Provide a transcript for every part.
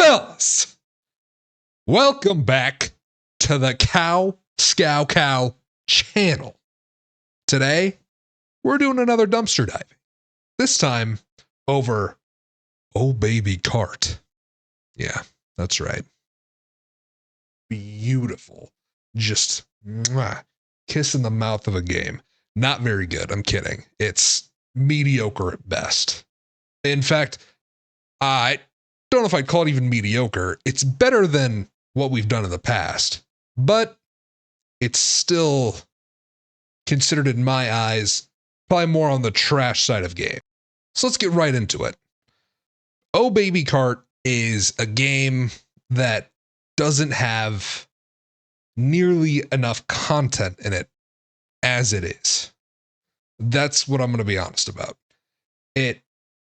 Fellas, welcome back to the Cow Scow Cow channel. Today, we're doing another dumpster diving. This time over Oh Baby Kart. Yeah, that's right. Beautiful. Just kiss in the mouth of a game. Not very good, I'm kidding. It's mediocre at best. In fact, I don't know if I'd call it even mediocre. It's better than what we've done in the past, but it's still considered, in my eyes, probably more on the trash side of game. So let's get right into it. Oh Baby Kart is a game that doesn't have nearly enough content in it as it is. That's what I'm going to be honest about. It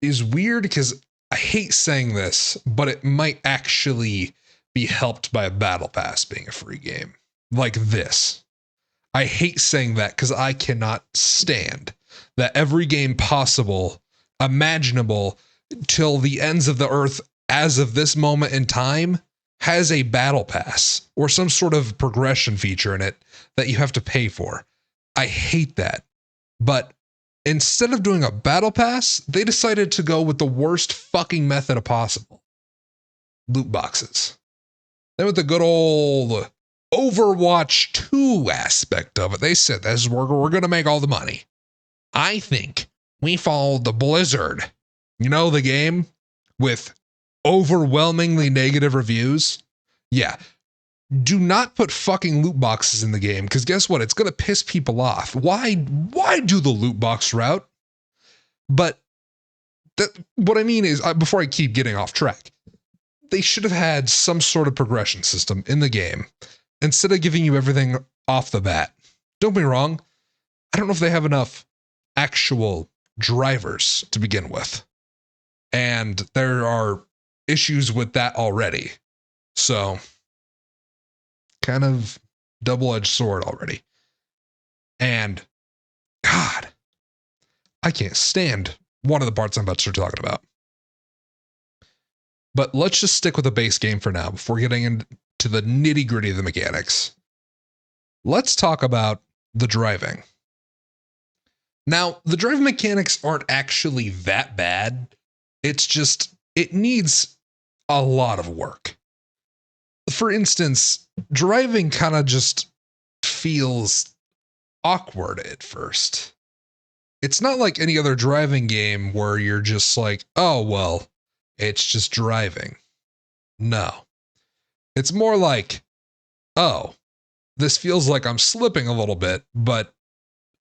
is weird because I hate saying this, but it might actually be helped by a battle pass being a free game like this. I hate saying that because I cannot stand that every game possible, imaginable, till the ends of the earth as of this moment in time has a battle pass or some sort of progression feature in it that you have to pay for. I hate that. But instead of doing a battle pass, they decided to go with the worst fucking method possible. Loot boxes. Then with the good old Overwatch 2 aspect of it, they said, this is where we're going to make all the money. I think we followed the Blizzard, the game with overwhelmingly negative reviews. Yeah. Do not put fucking loot boxes in the game, because guess what? It's going to piss people off. Why do the loot box route? But what I mean is, before I keep getting off track, they should have had some sort of progression system in the game instead of giving you everything off the bat. Don't be wrong. I don't know if they have enough actual drivers to begin with. And there are issues with that already. So, kind of double-edged sword already. And, God, I can't stand one of the parts I'm about to start talking about. But let's just stick with the base game for now before getting into the nitty-gritty of the mechanics. Let's talk about the driving. Now, the driving mechanics aren't actually that bad. It's just, it needs a lot of work. For instance, driving kind of just feels awkward at first. It's not like any other driving game where you're just like, oh, well, it's just driving. No. It's more like, oh, this feels like I'm slipping a little bit, but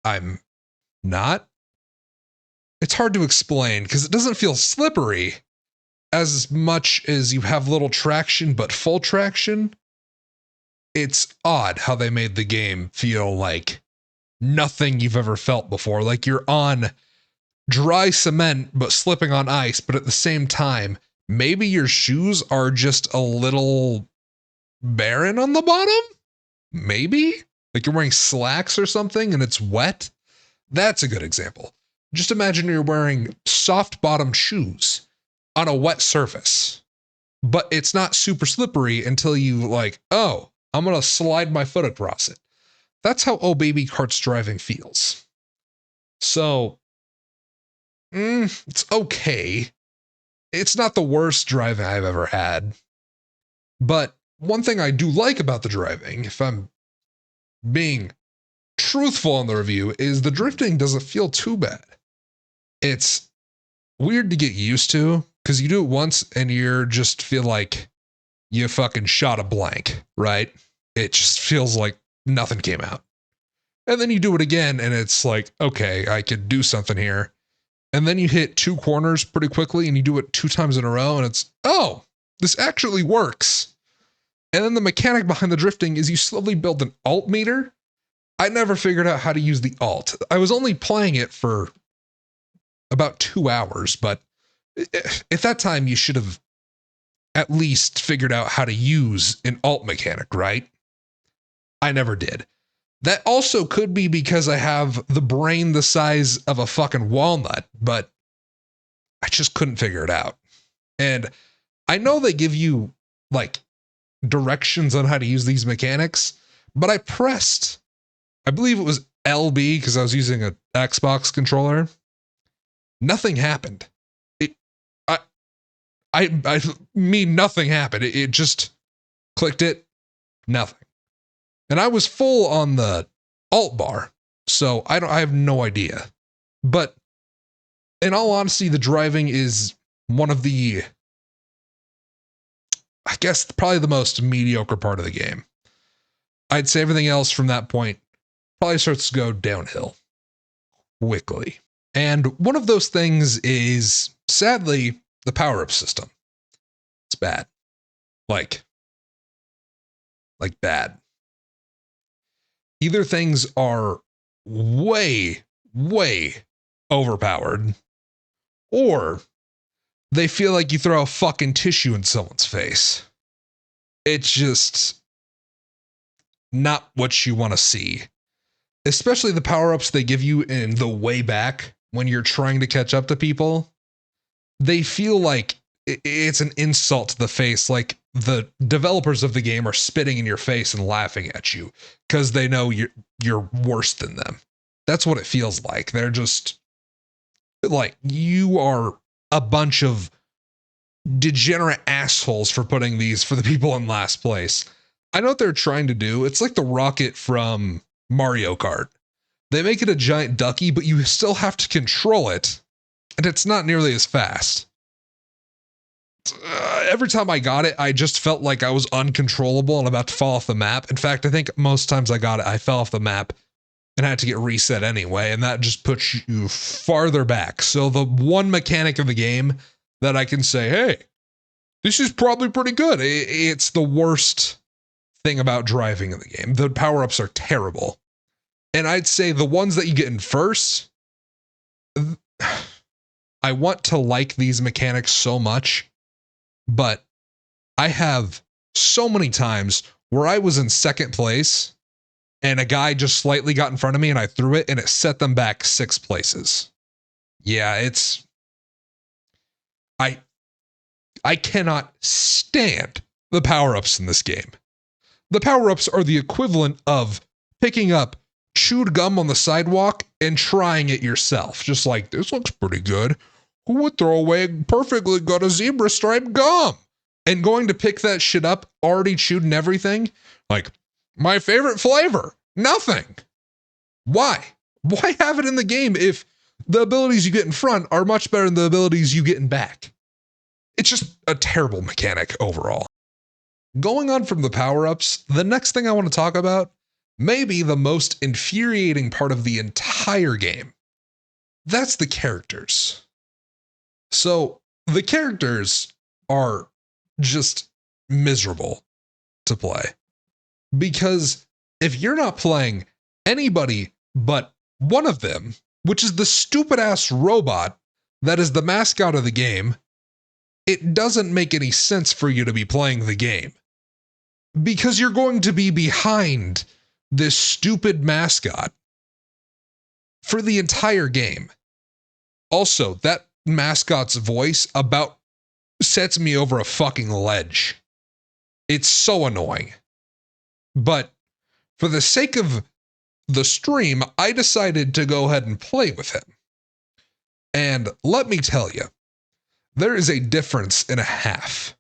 I'm not. It's hard to explain because it doesn't feel slippery as much as you have little traction, but full traction. It's odd how they made the game feel like nothing you've ever felt before. Like you're on dry cement, but slipping on ice. But at the same time, maybe your shoes are just a little barren on the bottom. Maybe like you're wearing slacks or something and it's wet. That's a good example. Just imagine you're wearing soft bottom shoes on a wet surface, but it's not super slippery until you like, oh, I'm going to slide my foot across it. That's how Oh Baby Kart's driving feels. So, it's okay. It's not the worst driving I've ever had. But one thing I do like about the driving, if I'm being truthful on the review, is the drifting doesn't feel too bad. It's weird to get used to because you do it once and you're just feel like you fucking shot a blank, right? It just feels like nothing came out. And then you do it again and it's like, okay, I could do something here. And then you hit two corners pretty quickly and you do it 2 times in a row and it's, oh, this actually works. And then the mechanic behind the drifting is you slowly build an alt meter. I never figured out how to use the alt. I was only playing it for about 2 hours, but at that time you should have at least figured out how to use an alt mechanic, right? I never did. That also could be because I have the brain the size of a fucking walnut, but I just couldn't figure it out. And I know they give you like directions on how to use these mechanics, but I pressed, I believe it was LB because I was using an Xbox controller. Nothing happened. It, I, I mean, nothing happened. It just clicked it, nothing. And I was full on the alt bar, so I have no idea. But in all honesty, the driving is one of the, I guess, probably the most mediocre part of the game. I'd say everything else from that point probably starts to go downhill quickly. And one of those things is, sadly, the power-up system. It's bad. Like bad. Either things are way, way overpowered, or they feel like you throw a fucking tissue in someone's face. It's just not what you want to see. Especially the power-ups they give you in the way back when you're trying to catch up to people. They feel like it's an insult to the face, like the developers of the game are spitting in your face and laughing at you because they know you're worse than them. That's what it feels like. They're just like, you are a bunch of degenerate assholes for putting these for the people in last place. I know what they're trying to do. It's like the rocket from Mario Kart. They make it a giant ducky, but you still have to control it, and it's not nearly as fast. Every time I got it, I just felt like I was uncontrollable and about to fall off the map. In fact, I think most times I got it, I fell off the map and had to get reset anyway, and that just puts you farther back. So the one mechanic of the game that I can say, hey, this is probably pretty good. It's the worst thing about driving in the game. The power-ups are terrible. And I'd say the ones that you get in first, I want to like these mechanics so much, but I have so many times where I was in second place and a guy just slightly got in front of me and I threw it and it set them back 6 places. Yeah, it's... I cannot stand the power-ups in this game. The power-ups are the equivalent of picking up chewed gum on the sidewalk and trying it yourself. Just like, this looks pretty good. Who would throw away perfectly good a zebra stripe gum? And going to pick that shit up, already chewed and everything. Like, my favorite flavor. Nothing. Why? Why have it in the game if the abilities you get in front are much better than the abilities you get in back? It's just a terrible mechanic overall. Going on from the power-ups, the next thing I want to talk about may be the most infuriating part of the entire game. That's the characters. So, the characters are just miserable to play. Because if you're not playing anybody but one of them, which is the stupid-ass robot that is the mascot of the game, it doesn't make any sense for you to be playing the game. Because you're going to be behind this stupid mascot for the entire game. Also, that mascot's voice about sets me over a fucking ledge. It's so annoying. But for the sake of the stream, I decided to go ahead and play with him. And let me tell you, there is a difference and a half.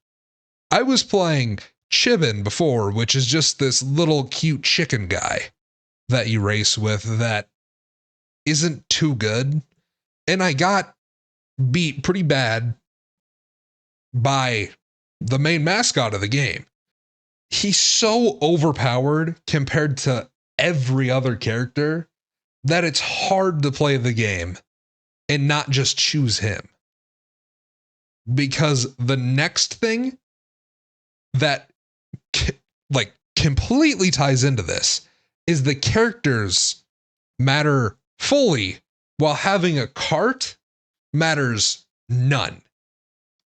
I was playing Chibin before, which is just this little cute chicken guy that you race with that isn't too good. And I got beat pretty bad by the main mascot of the game. He's so overpowered compared to every other character that it's hard to play the game and not just choose him. Because the next thing that like completely ties into this is the characters matter fully while having a cart matters none.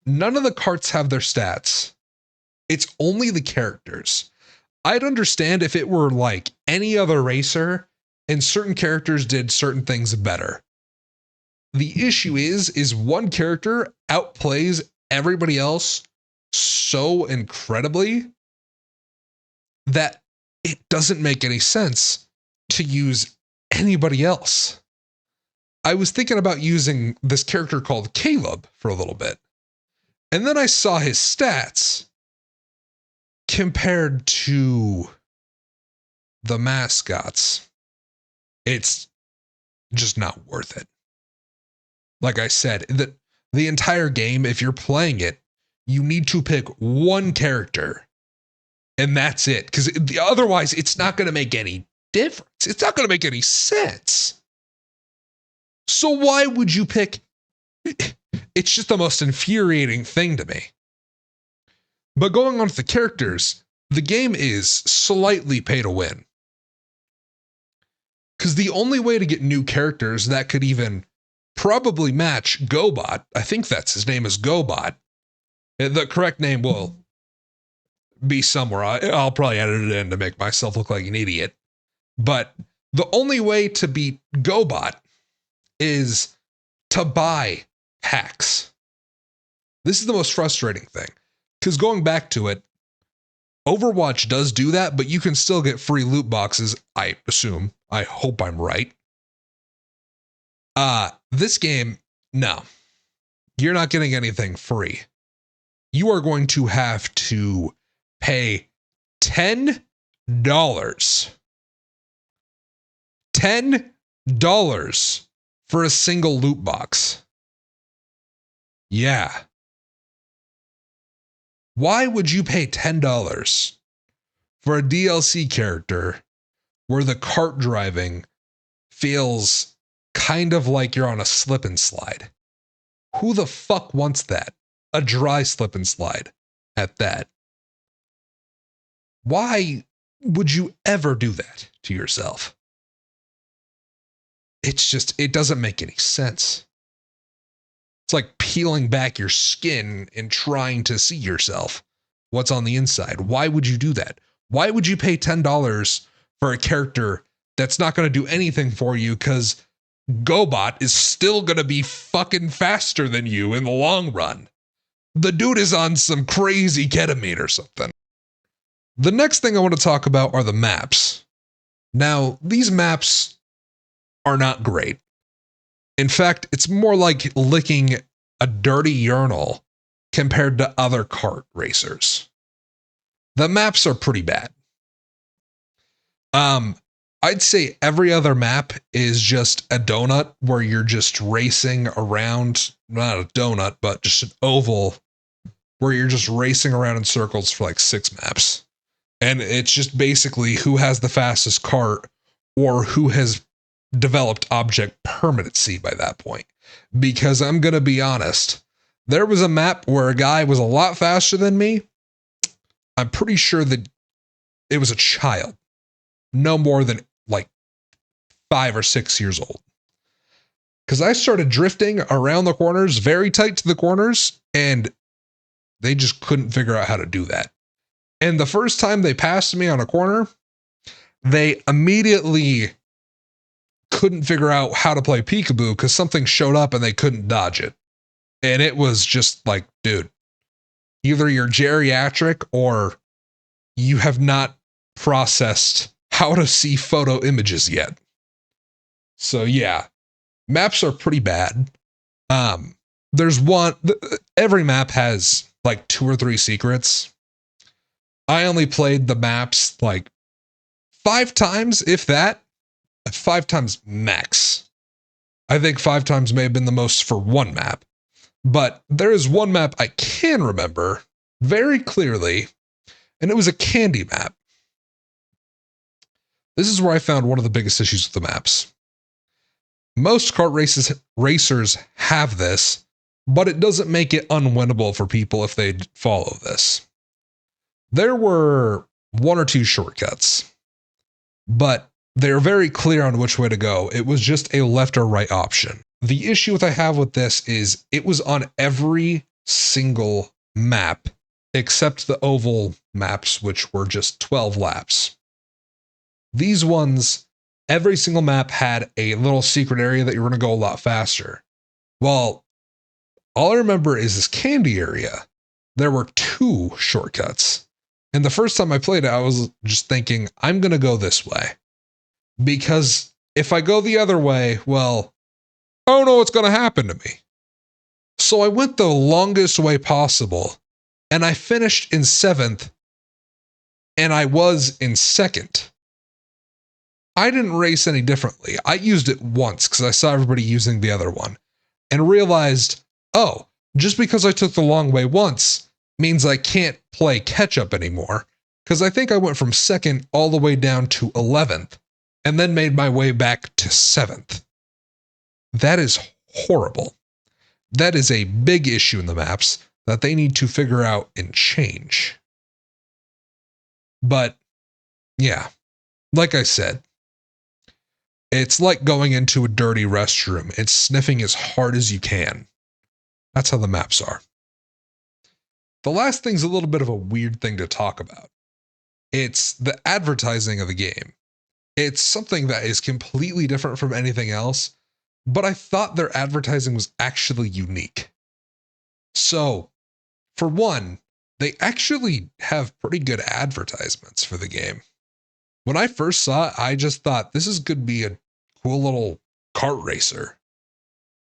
None of the carts have their stats. It's only the characters. I'd understand if it were like any other racer and certain characters did certain things better. The issue is one character outplays everybody else so incredibly that it doesn't make any sense to use anybody else. I was thinking about using this character called Caleb for a little bit. And then I saw his stats compared to the mascots. It's just not worth it. Like I said, the entire game, if you're playing it, you need to pick one character and that's it. Because otherwise, it's not going to make any difference. It's not going to make any sense. So why would you pick? It's just the most infuriating thing to me. But going on to the characters, the game is slightly pay to win. Because the only way to get new characters that could even probably match GoBot, I think that's his name is GoBot. The correct name will be somewhere. I'll probably edit it in to make myself look like an idiot. But the only way to beat GoBot is to buy hacks. This is the most frustrating thing. Because going back to it, Overwatch does do that, but you can still get free loot boxes, I assume. I hope I'm right. This game, no. You're not getting anything free. You are going to have to pay $10. $10 for a single loot box. Yeah. Why would you pay $10 for a DLC character where the kart driving feels kind of like you're on a slip and slide? Who the fuck wants that? A dry slip and slide at that. Why would you ever do that to yourself? It's just, it doesn't make any sense. It's like peeling back your skin and trying to see yourself. What's on the inside? Why would you do that? Why would you pay $10 for a character that's not going to do anything for you because GoBot is still going to be fucking faster than you in the long run? The dude is on some crazy ketamine or something. The next thing I want to talk about are the maps. Now, these maps are not great. In fact, it's more like licking a dirty urinal compared to other kart racers. The maps are pretty bad. I'd say every other map is just a donut where you're just racing around, not a donut, but just an oval where you're just racing around in circles for like 6 maps. And it's just basically who has the fastest kart or who has developed object permanency by that point. Because I'm going to be honest, there was a map where a guy was a lot faster than me. I'm pretty sure that it was a child, no more than like 5 or 6 years old. Because I started drifting around the corners, very tight to the corners, and they just couldn't figure out how to do that. And the first time they passed me on a corner, they immediately couldn't figure out how to play peekaboo because something showed up and they couldn't dodge it. And it was just like, dude, either you're geriatric or you have not processed how to see photo images yet. So yeah, maps are pretty bad. There's one, every map has like 2 or 3 secrets. I only played the maps like 5 times, if that. 5 times max. I think 5 times may have been the most for one map. But there is one map I can remember very clearly, and it was a candy map. This is where I found one of the biggest issues with the maps. Most kart racers have this, but it doesn't make it unwinnable for people if they follow this. There were 1 or 2 shortcuts, but they're very clear on which way to go. It was just a left or right option. The issue that I have with this is it was on every single map except the oval maps, which were just 12 laps. These ones, every single map had a little secret area that you were going to go a lot faster. Well, all I remember is this candy area. there were 2 shortcuts. And the first time I played it, I was just thinking, I'm going to go this way. Because if I go the other way, well, I don't know what's going to happen to me. So I went the longest way possible, and I finished in 7th, and I was in 2nd. I didn't race any differently. I used it once because I saw everybody using the other one and realized, oh, just because I took the long way once means I can't play catch up anymore, because I think I went from 2nd all the way down to 11th and then made my way back to 7th. That is horrible. That is a big issue in the maps that they need to figure out and change. But yeah, like I said, it's like going into a dirty restroom. It's sniffing as hard as you can. That's how the maps are. The last thing's a little bit of a weird thing to talk about. It's the advertising of the game. It's something that is completely different from anything else, but I thought their advertising was actually unique. So, for one, they actually have pretty good advertisements for the game. When I first saw it, I just thought this is going to be a cool little kart racer.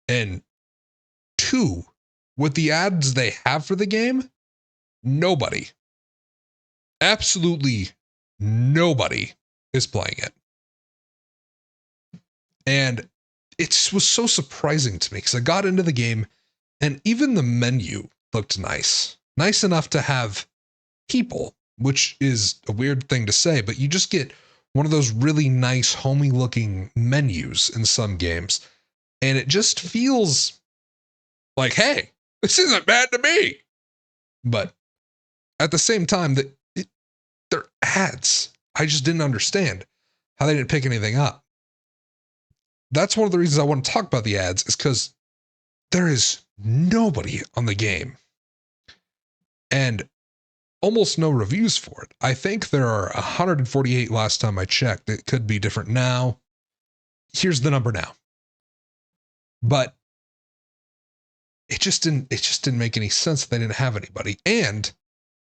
And 2, with the ads they have for the game, nobody, absolutely nobody is playing it. And it was so surprising to me because I got into the game and even the menu looked nice. Nice enough to have people, which is a weird thing to say, but you just get one of those really nice, homey looking menus in some games. And it just feels like, hey, this isn't bad to me. But at the same time, they're ads. I just didn't understand how they didn't pick anything up. That's one of the reasons I want to talk about the ads, is because there is nobody on the game and almost no reviews for it. I think there are 148 last time I checked. It could be different now. Here's the number now. But it just didn't make any sense that they didn't have anybody. And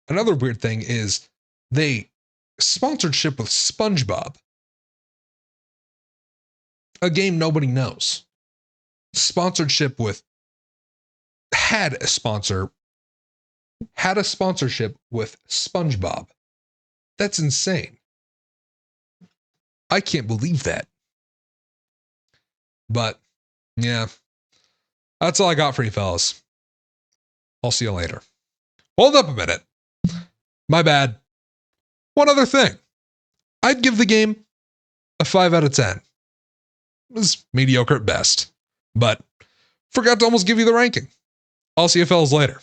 another weird thing is they sponsorship with SpongeBob, a game nobody knows. Sponsorship with had a sponsorship with SpongeBob. That's insane. I can't believe that. But yeah, that's all I got for you fellas. I'll see you later. Hold up a minute. My bad. One other thing. I'd give the game a 5 out of 10. It was mediocre at best, but forgot to almost give you the ranking. I'll see you fellas later.